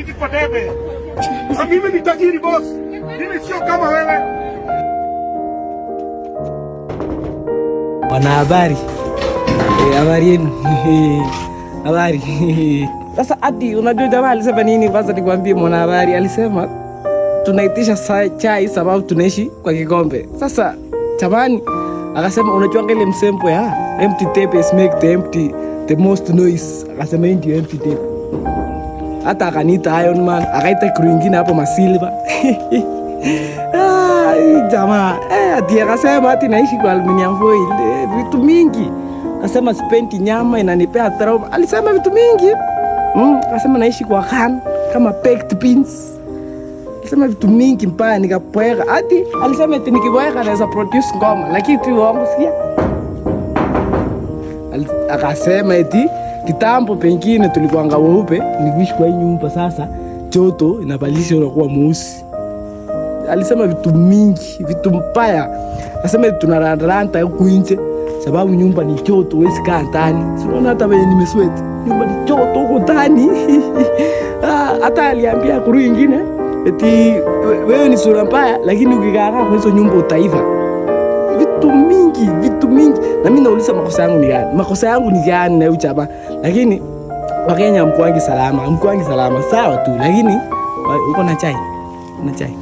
naishi kwa debe. Na mimi ni tajiri boss. Mimi sio kama wewe. Wanahabari. Habari yenu. Habari. Sasa ati unajua jamaa alisema nini? Kwanza nikwambie, mwanahabari alisema tunaitisha chai sababu tunaishi kwa kikombe. Sasa jamani, akasema unachwanga ile msempo ya empty tape is make the most noise. Akasema hii ndio empty tape. Hata akaniita Iron Man, akaita crew nyingine hapo Masilva. Jamaa ati akasema ati naishi kwa aluminium foil, vitu mingi. Akasema spenti nyama inanipea trauma. Alisema vitu mingi. Akasema naishi kwa kan kama baked beans. Alisema vitu mingi mpaka nikapoeka. Ati alisema eti nikipoeka naweza produce ngoma, lakini tu wangu sikia. Akasema eti kitambo pengine tulikuanga weupe, nikiishi kwa hii nyumba sasa joto inabadilisha unakuwa mweusi. Alisema vitu mingi, vitu mbaya. Akasema tunaranda huku nje sababu nyumba ni joto, huwezi kaa ndani. Unaona hata wewe nimesweat. Nyumba ni joto huko ndani. Hata aliambia kuru nyingine eti wewe ni sura mbaya, lakini ukikaa kwa hizo nyumba utaiva. Vitu mingi, vitu mingi. Na mimi nauliza makosa yangu ni gani? Makosa yangu ni gani na uchaba? Lakini Wakenya mkoangi salama, mkoangi salama sawa tu, lakini uko na chai? Na chai.